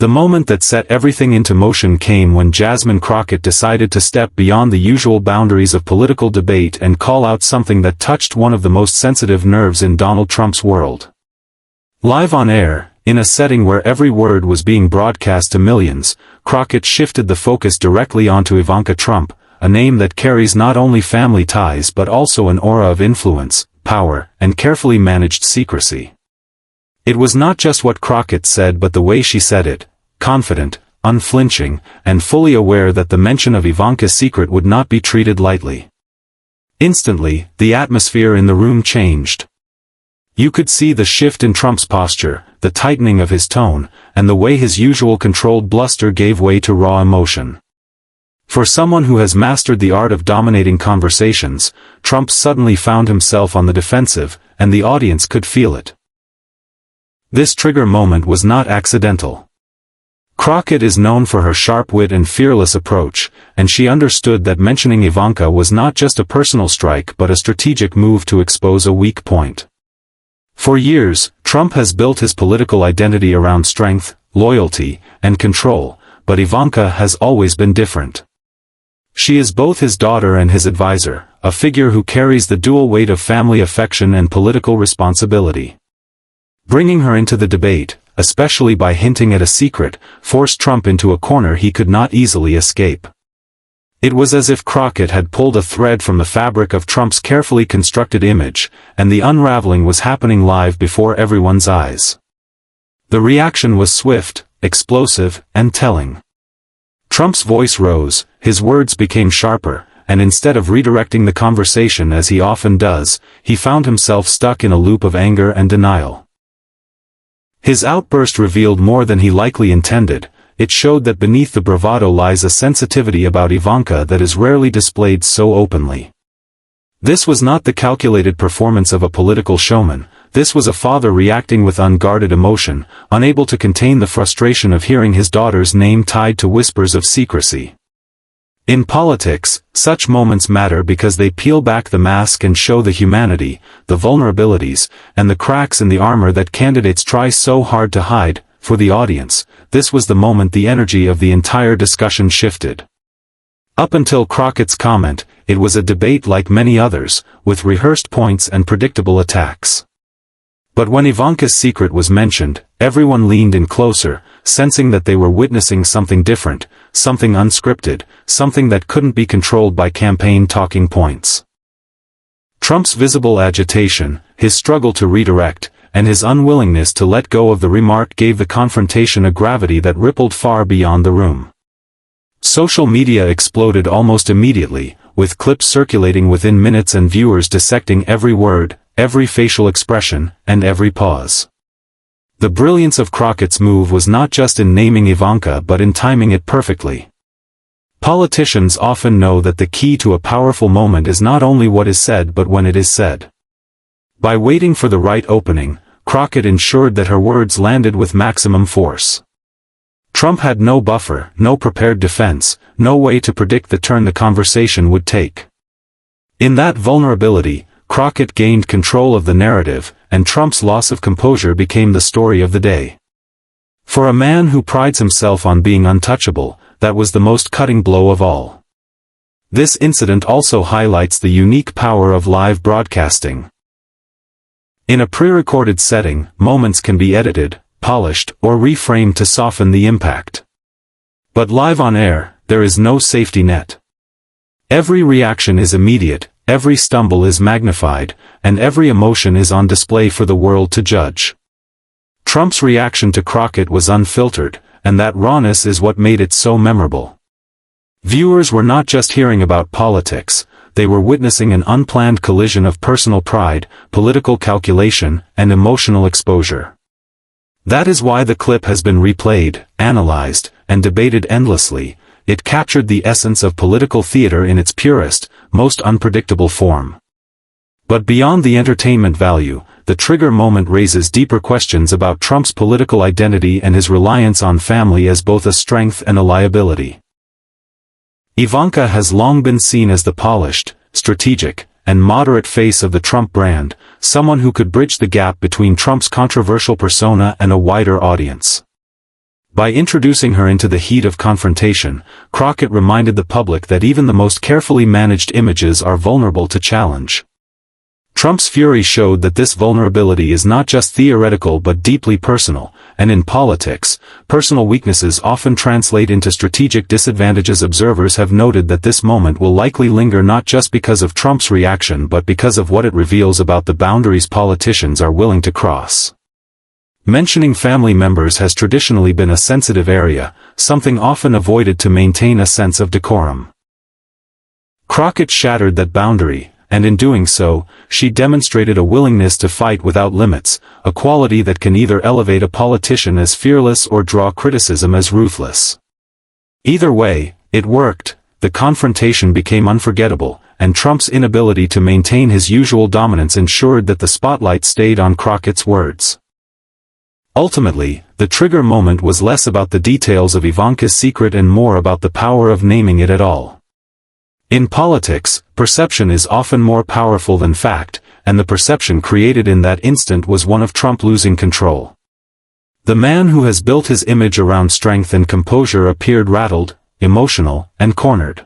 The moment that set everything into motion came when Jasmine Crockett decided to step beyond the usual boundaries of political debate and call out something that touched one of the most sensitive nerves in Donald Trump's world. Live on air, in a setting where every word was being broadcast to millions, Crockett shifted the focus directly onto Ivanka Trump, a name that carries not only family ties but also an aura of influence, power, and carefully managed secrecy. It was not just what Crockett said but the way she said it, confident, unflinching, and fully aware that the mention of Ivanka's secret would not be treated lightly. Instantly, the atmosphere in the room changed. You could see the shift in Trump's posture, the tightening of his tone, and the way his usual controlled bluster gave way to raw emotion. For someone who has mastered the art of dominating conversations, Trump suddenly found himself on the defensive, and the audience could feel it. This trigger moment was not accidental. Crockett is known for her sharp wit and fearless approach, and she understood that mentioning Ivanka was not just a personal strike but a strategic move to expose a weak point. For years, Trump has built his political identity around strength, loyalty, and control, but Ivanka has always been different. She is both his daughter and his advisor, a figure who carries the dual weight of family affection and political responsibility. Bringing her into the debate, especially by hinting at a secret, forced Trump into a corner he could not easily escape. It was as if Crockett had pulled a thread from the fabric of Trump's carefully constructed image, and the unraveling was happening live before everyone's eyes. The reaction was swift, explosive, and telling. Trump's voice rose, his words became sharper, and instead of redirecting the conversation as he often does, he found himself stuck in a loop of anger and denial. His outburst revealed more than he likely intended. It showed that beneath the bravado lies a sensitivity about Ivanka that is rarely displayed so openly. This was not the calculated performance of a political showman. This was a father reacting with unguarded emotion, unable to contain the frustration of hearing his daughter's name tied to whispers of secrecy. In politics, such moments matter because they peel back the mask and show the humanity, the vulnerabilities, and the cracks in the armor that candidates try so hard to hide. For the audience, this was the moment the energy of the entire discussion shifted. Up until Crockett's comment, it was a debate like many others, with rehearsed points and predictable attacks. But when Ivanka's secret was mentioned, everyone leaned in closer, sensing that they were witnessing something different, something unscripted, something that couldn't be controlled by campaign talking points. Trump's visible agitation, his struggle to redirect, and his unwillingness to let go of the remark gave the confrontation a gravity that rippled far beyond the room. Social media exploded almost immediately, with clips circulating within minutes and viewers dissecting every word, every facial expression, and every pause. The brilliance of Crockett's move was not just in naming Ivanka but in timing it perfectly. Politicians often know that the key to a powerful moment is not only what is said but when it is said. By waiting for the right opening, Crockett ensured that her words landed with maximum force. Trump had no buffer, no prepared defense, no way to predict the turn the conversation would take. In that vulnerability, Crockett gained control of the narrative, and Trump's loss of composure became the story of the day. For a man who prides himself on being untouchable, that was the most cutting blow of all. This incident also highlights the unique power of live broadcasting. In a pre-recorded setting, moments can be edited, polished, or reframed to soften the impact. But live on air, there is no safety net. Every reaction is immediate, every stumble is magnified, and every emotion is on display for the world to judge. Trump's reaction to Crockett was unfiltered, and that rawness is what made it so memorable. Viewers were not just hearing about politics, they were witnessing an unplanned collision of personal pride, political calculation, and emotional exposure. That is why the clip has been replayed, analyzed, and debated endlessly. It captured the essence of political theater in its purest, most unpredictable form. But beyond the entertainment value, the trigger moment raises deeper questions about Trump's political identity and his reliance on family as both a strength and a liability. Ivanka has long been seen as the polished, strategic, and moderate face of the Trump brand, someone who could bridge the gap between Trump's controversial persona and a wider audience. By introducing her into the heat of confrontation, Crockett reminded the public that even the most carefully managed images are vulnerable to challenge. Trump's fury showed that this vulnerability is not just theoretical but deeply personal, and in politics, personal weaknesses often translate into strategic disadvantages. Observers have noted that this moment will likely linger not just because of Trump's reaction but because of what it reveals about the boundaries politicians are willing to cross. Mentioning family members has traditionally been a sensitive area, something often avoided to maintain a sense of decorum. Crockett shattered that boundary, and in doing so, she demonstrated a willingness to fight without limits, a quality that can either elevate a politician as fearless or draw criticism as ruthless. Either way, it worked. The confrontation became unforgettable, and Trump's inability to maintain his usual dominance ensured that the spotlight stayed on Crockett's words. Ultimately, the trigger moment was less about the details of Ivanka's secret and more about the power of naming it at all. In politics, perception is often more powerful than fact, and the perception created in that instant was one of Trump losing control. The man who has built his image around strength and composure appeared rattled, emotional, and cornered.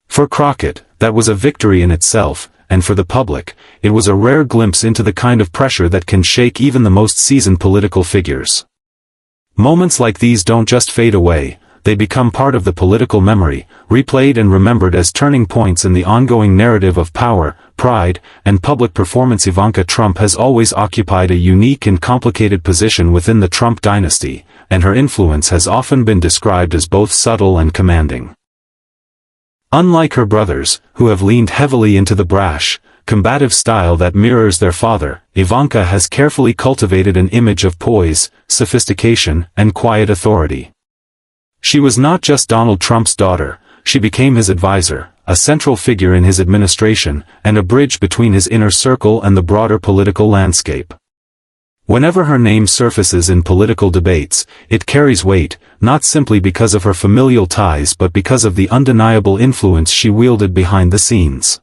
For Crockett, that was a victory in itself, and for the public, it was a rare glimpse into the kind of pressure that can shake even the most seasoned political figures. Moments like these don't just fade away. They become part of the political memory, replayed and remembered as turning points in the ongoing narrative of power, pride, and public performance. Ivanka Trump has always occupied a unique and complicated position within the Trump dynasty, and her influence has often been described as both subtle and commanding. Unlike her brothers, who have leaned heavily into the brash, combative style that mirrors their father, Ivanka has carefully cultivated an image of poise, sophistication, and quiet authority. She was not just Donald Trump's daughter, she became his advisor, a central figure in his administration, and a bridge between his inner circle and the broader political landscape. Whenever her name surfaces in political debates, it carries weight, not simply because of her familial ties but because of the undeniable influence she wielded behind the scenes.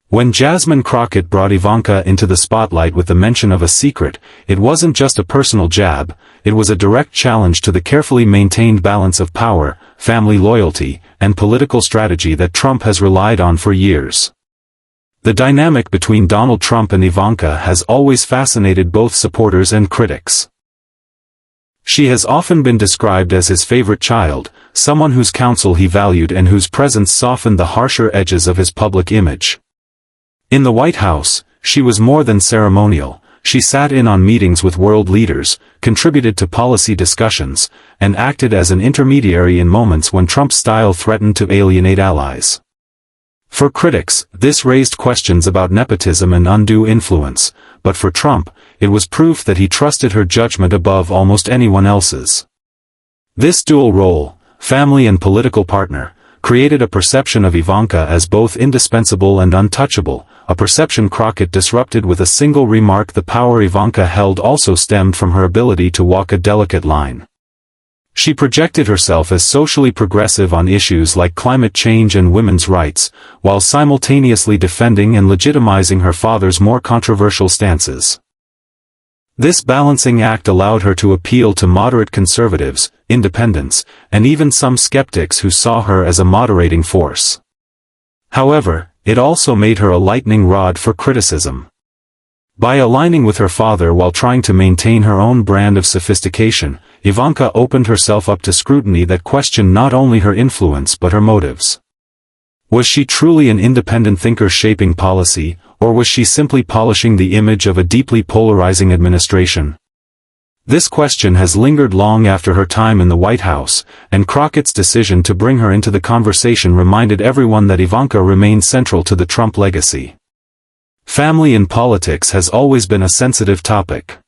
When Jasmine Crockett brought Ivanka into the spotlight with the mention of a secret, it wasn't just a personal jab, it was a direct challenge to the carefully maintained balance of power, family loyalty, and political strategy that Trump has relied on for years. The dynamic between Donald Trump and Ivanka has always fascinated both supporters and critics. She has often been described as his favorite child, someone whose counsel he valued and whose presence softened the harsher edges of his public image. In the White House, she was more than ceremonial. She sat in on meetings with world leaders, contributed to policy discussions, and acted as an intermediary in moments when Trump's style threatened to alienate allies. For critics, this raised questions about nepotism and undue influence, but for Trump, it was proof that he trusted her judgment above almost anyone else's. This dual role, family and political partner, created a perception of Ivanka as both indispensable and untouchable, a perception Crockett disrupted with a single remark. The power Ivanka held also stemmed from her ability to walk a delicate line. She projected herself as socially progressive on issues like climate change and women's rights, while simultaneously defending and legitimizing her father's more controversial stances. This balancing act allowed her to appeal to moderate conservatives, independents, and even some skeptics who saw her as a moderating force. However, it also made her a lightning rod for criticism. By aligning with her father while trying to maintain her own brand of sophistication, Ivanka opened herself up to scrutiny that questioned not only her influence but her motives. Was she truly an independent thinker shaping policy, or was she simply polishing the image of a deeply polarizing administration? This question has lingered long after her time in the White House, and Crockett's decision to bring her into the conversation reminded everyone that Ivanka remained central to the Trump legacy. Family in politics has always been a sensitive topic.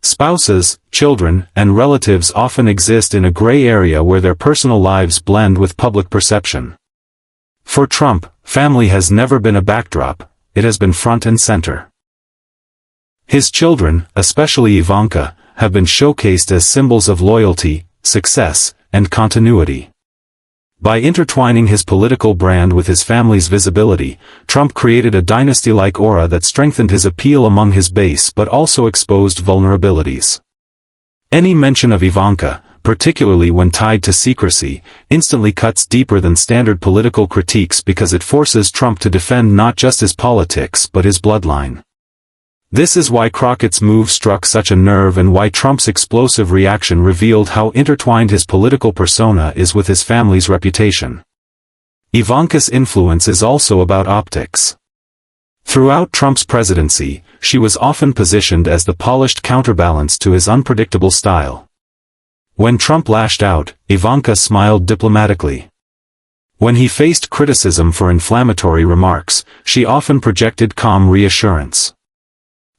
Spouses, children, and relatives often exist in a gray area where their personal lives blend with public perception. For Trump, family has never been a backdrop, it has been front and center. His children, especially Ivanka, have been showcased as symbols of loyalty, success, and continuity. By intertwining his political brand with his family's visibility, Trump created a dynasty-like aura that strengthened his appeal among his base but also exposed vulnerabilities. Any mention of Ivanka, particularly when tied to secrecy, instantly cuts deeper than standard political critiques because it forces Trump to defend not just his politics but his bloodline. This is why Crockett's move struck such a nerve and why Trump's explosive reaction revealed how intertwined his political persona is with his family's reputation. Ivanka's influence is also about optics. Throughout Trump's presidency, she was often positioned as the polished counterbalance to his unpredictable style. When Trump lashed out, Ivanka smiled diplomatically. When he faced criticism for inflammatory remarks, she often projected calm reassurance.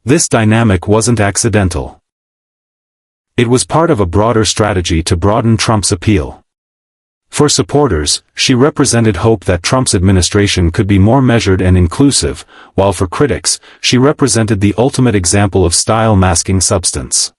This dynamic wasn't accidental. It was part of a broader strategy to broaden Trump's appeal. For supporters, she represented hope that Trump's administration could be more measured and inclusive, while for critics, she represented the ultimate example of style masking substance.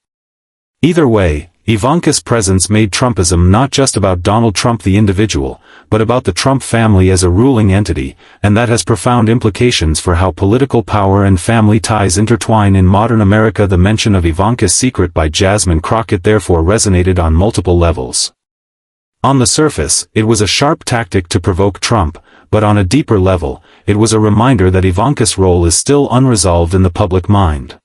Either way, Ivanka's presence made Trumpism not just about Donald Trump the individual, but about the Trump family as a ruling entity, and that has profound implications for how political power and family ties intertwine in modern America. The mention of Ivanka's Secret by Jasmine Crockett therefore resonated on multiple levels. On the surface, it was a sharp tactic to provoke Trump, but on a deeper level, it was a reminder that Ivanka's role is still unresolved in the public mind.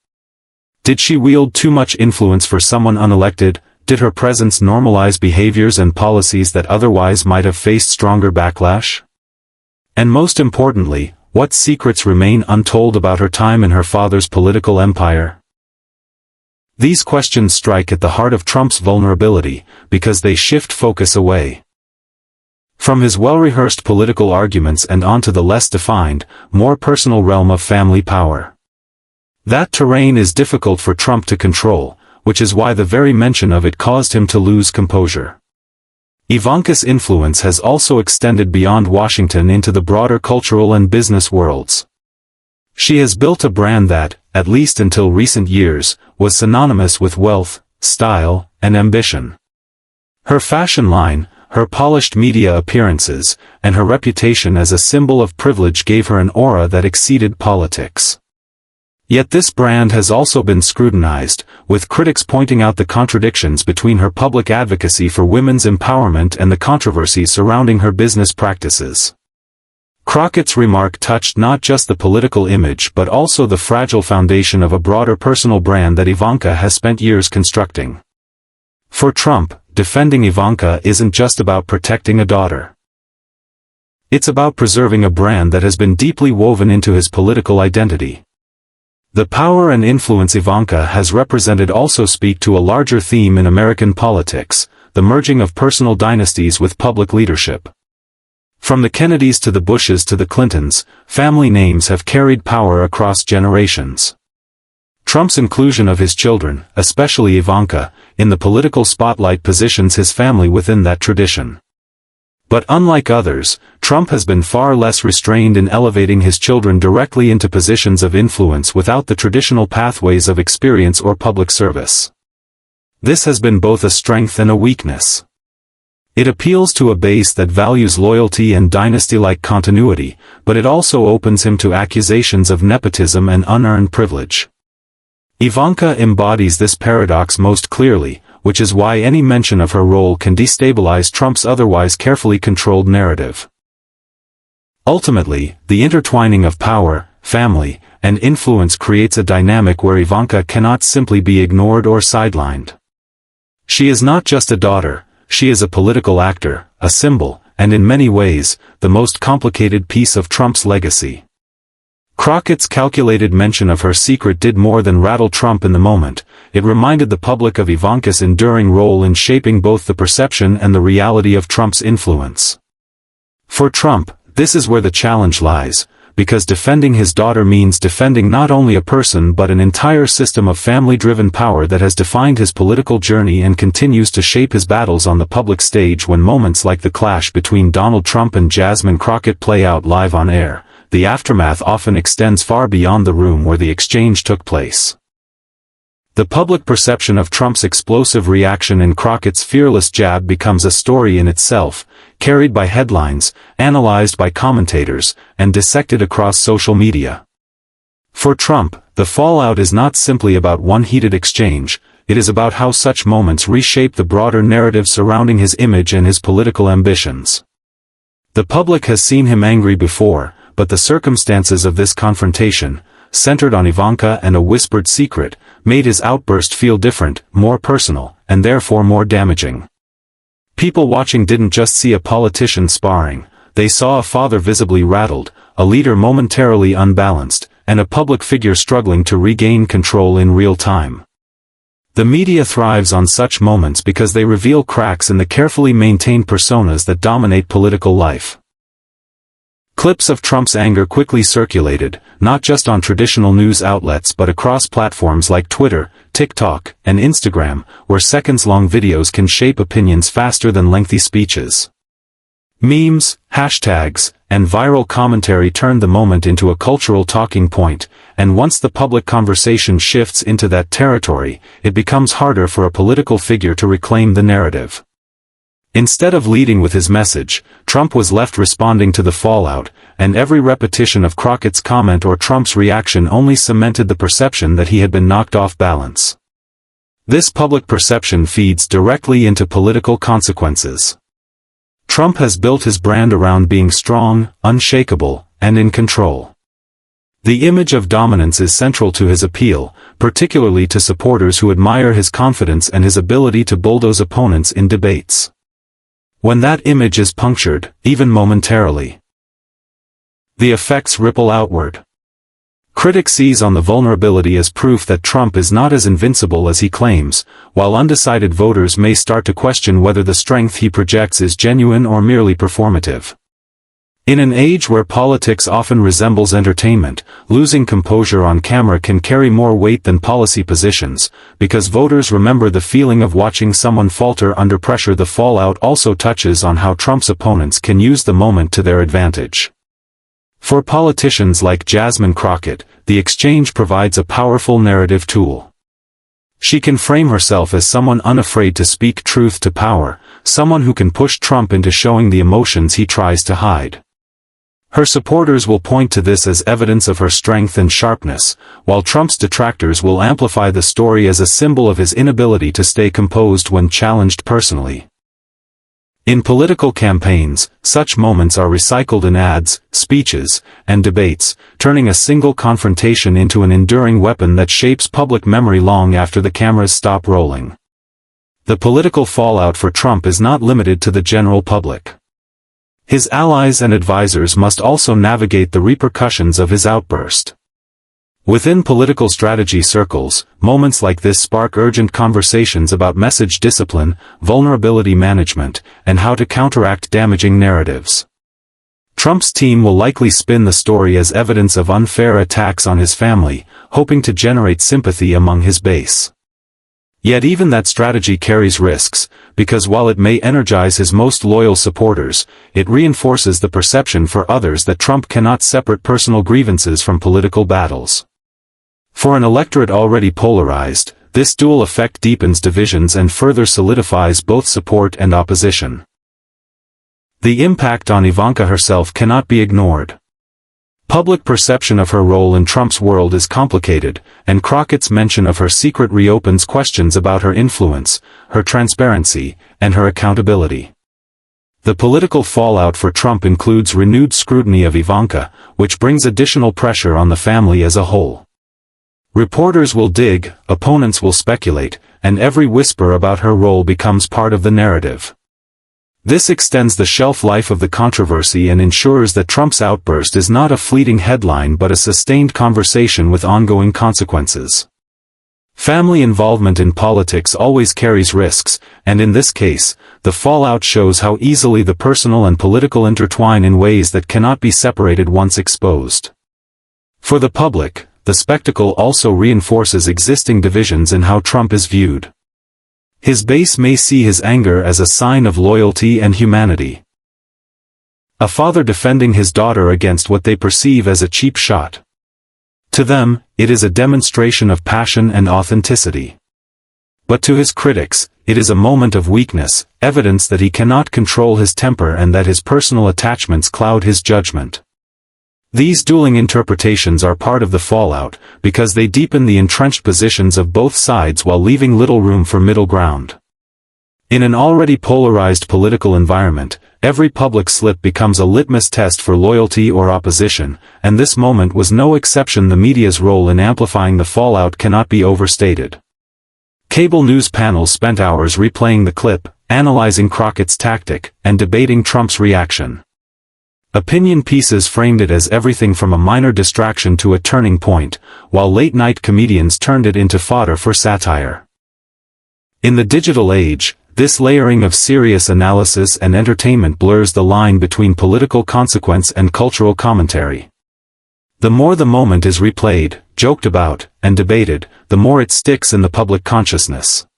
Did she wield too much influence for someone unelected? Did her presence normalize behaviors and policies that otherwise might have faced stronger backlash? And most importantly, what secrets remain untold about her time in her father's political empire? These questions strike at the heart of Trump's vulnerability, because they shift focus away from his well-rehearsed political arguments and onto the less defined, more personal realm of family power. That terrain is difficult for Trump to control, which is why the very mention of it caused him to lose composure. Ivanka's influence has also extended beyond Washington into the broader cultural and business worlds. She has built a brand that, at least until recent years, was synonymous with wealth, style, and ambition. Her fashion line, her polished media appearances, and her reputation as a symbol of privilege gave her an aura that exceeded politics. Yet this brand has also been scrutinized, with critics pointing out the contradictions between her public advocacy for women's empowerment and the controversies surrounding her business practices. Crockett's remark touched not just the political image but also the fragile foundation of a broader personal brand that Ivanka has spent years constructing. For Trump, defending Ivanka isn't just about protecting a daughter. It's about preserving a brand that has been deeply woven into his political identity. The power and influence Ivanka has represented also speak to a larger theme in American politics, the merging of personal dynasties with public leadership. From the Kennedys to the Bushes to the Clintons, family names have carried power across generations. Trump's inclusion of his children, especially Ivanka, in the political spotlight positions his family within that tradition. But unlike others, Trump has been far less restrained in elevating his children directly into positions of influence without the traditional pathways of experience or public service. This has been both a strength and a weakness. It appeals to a base that values loyalty and dynasty-like continuity, but it also opens him to accusations of nepotism and unearned privilege. Ivanka embodies this paradox most clearly, which is why any mention of her role can destabilize Trump's otherwise carefully controlled narrative. Ultimately, the intertwining of power, family, and influence creates a dynamic where Ivanka cannot simply be ignored or sidelined. She is not just a daughter, she is a political actor, a symbol, and in many ways, the most complicated piece of Trump's legacy. Crockett's calculated mention of her secret did more than rattle Trump in the moment. It reminded the public of Ivanka's enduring role in shaping both the perception and the reality of Trump's influence. For Trump, this is where the challenge lies, because defending his daughter means defending not only a person but an entire system of family-driven power that has defined his political journey and continues to shape his battles on the public stage. When moments like the clash between Donald Trump and Jasmine Crockett play out live on air, the aftermath often extends far beyond the room where the exchange took place. The public perception of Trump's explosive reaction and Crockett's fearless jab becomes a story in itself, carried by headlines, analyzed by commentators, and dissected across social media. For Trump, the fallout is not simply about one heated exchange, it is about how such moments reshape the broader narrative surrounding his image and his political ambitions. The public has seen him angry before, but the circumstances of this confrontation, centered on Ivanka and a whispered secret, made his outburst feel different, more personal, and therefore more damaging. People watching didn't just see a politician sparring, they saw a father visibly rattled, a leader momentarily unbalanced, and a public figure struggling to regain control in real time. The media thrives on such moments because they reveal cracks in the carefully maintained personas that dominate political life. Clips of Trump's anger quickly circulated, not just on traditional news outlets but across platforms like Twitter, TikTok, and Instagram, where seconds-long videos can shape opinions faster than lengthy speeches. Memes, hashtags, and viral commentary turned the moment into a cultural talking point, and once the public conversation shifts into that territory, it becomes harder for a political figure to reclaim the narrative. Instead of leading with his message, Trump was left responding to the fallout, and every repetition of Crockett's comment or Trump's reaction only cemented the perception that he had been knocked off balance. This public perception feeds directly into political consequences. Trump has built his brand around being strong, unshakable, and in control. The image of dominance is central to his appeal, particularly to supporters who admire his confidence and his ability to bulldoze opponents in debates. When that image is punctured, even momentarily, the effects ripple outward. Critics seize on the vulnerability as proof that Trump is not as invincible as he claims, while undecided voters may start to question whether the strength he projects is genuine or merely performative. In an age where politics often resembles entertainment, losing composure on camera can carry more weight than policy positions, because voters remember the feeling of watching someone falter under pressure. The fallout also touches on how Trump's opponents can use the moment to their advantage. For politicians like Jasmine Crockett, the exchange provides a powerful narrative tool. She can frame herself as someone unafraid to speak truth to power, someone who can push Trump into showing the emotions he tries to hide. Her supporters will point to this as evidence of her strength and sharpness, while Trump's detractors will amplify the story as a symbol of his inability to stay composed when challenged personally. In political campaigns, such moments are recycled in ads, speeches, and debates, turning a single confrontation into an enduring weapon that shapes public memory long after the cameras stop rolling. The political fallout for Trump is not limited to the general public. His allies and advisors must also navigate the repercussions of his outburst. Within political strategy circles, moments like this spark urgent conversations about message discipline, vulnerability management, and how to counteract damaging narratives. Trump's team will likely spin the story as evidence of unfair attacks on his family, hoping to generate sympathy among his base. Yet even that strategy carries risks, because while it may energize his most loyal supporters, it reinforces the perception for others that Trump cannot separate personal grievances from political battles. For an electorate already polarized, this dual effect deepens divisions and further solidifies both support and opposition. The impact on Ivanka herself cannot be ignored. Public perception of her role in Trump's world is complicated, and Crockett's mention of her secret reopens questions about her influence, her transparency, and her accountability. The political fallout for Trump includes renewed scrutiny of Ivanka, which brings additional pressure on the family as a whole. Reporters will dig, opponents will speculate, and every whisper about her role becomes part of the narrative. This extends the shelf life of the controversy and ensures that Trump's outburst is not a fleeting headline but a sustained conversation with ongoing consequences. Family involvement in politics always carries risks, and in this case, the fallout shows how easily the personal and political intertwine in ways that cannot be separated once exposed. For the public, the spectacle also reinforces existing divisions in how Trump is viewed. His base may see his anger as a sign of loyalty and humanity. A father defending his daughter against what they perceive as a cheap shot. To them, it is a demonstration of passion and authenticity. But to his critics, it is a moment of weakness, evidence that he cannot control his temper and that his personal attachments cloud his judgment. These dueling interpretations are part of the fallout, because they deepen the entrenched positions of both sides while leaving little room for middle ground. In an already polarized political environment, every public slip becomes a litmus test for loyalty or opposition, and this moment was no exception. The media's role in amplifying the fallout cannot be overstated. Cable news panels spent hours replaying the clip, analyzing Crockett's tactic, and debating Trump's reaction. Opinion pieces framed it as everything from a minor distraction to a turning point, while late-night comedians turned it into fodder for satire. In the digital age, this layering of serious analysis and entertainment blurs the line between political consequence and cultural commentary. The more the moment is replayed, joked about, and debated, the more it sticks in the public consciousness.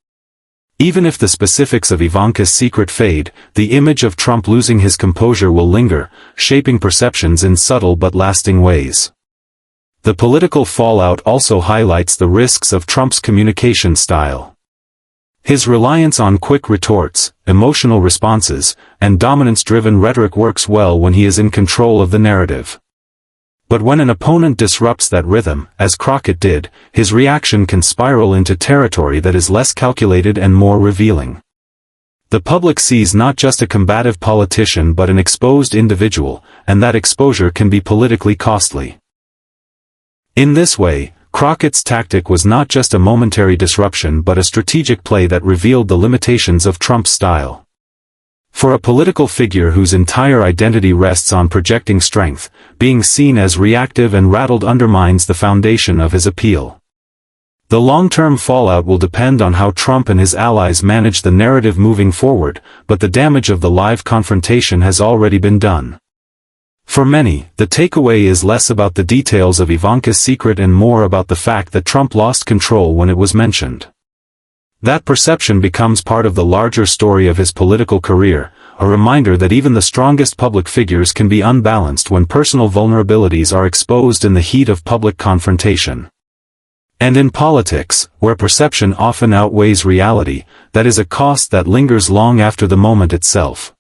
Even if the specifics of Ivanka's secret fade, the image of Trump losing his composure will linger, shaping perceptions in subtle but lasting ways. The political fallout also highlights the risks of Trump's communication style. His reliance on quick retorts, emotional responses, and dominance-driven rhetoric works well when he is in control of the narrative. But when an opponent disrupts that rhythm, as Crockett did, his reaction can spiral into territory that is less calculated and more revealing. The public sees not just a combative politician but an exposed individual, and that exposure can be politically costly. In this way, Crockett's tactic was not just a momentary disruption but a strategic play that revealed the limitations of Trump's style. For a political figure whose entire identity rests on projecting strength, being seen as reactive and rattled undermines the foundation of his appeal. The long-term fallout will depend on how Trump and his allies manage the narrative moving forward, but the damage of the live confrontation has already been done. For many, the takeaway is less about the details of Ivanka's secret and more about the fact that Trump lost control when it was mentioned. That perception becomes part of the larger story of his political career, a reminder that even the strongest public figures can be unbalanced when personal vulnerabilities are exposed in the heat of public confrontation. And in politics, where perception often outweighs reality, that is a cost that lingers long after the moment itself.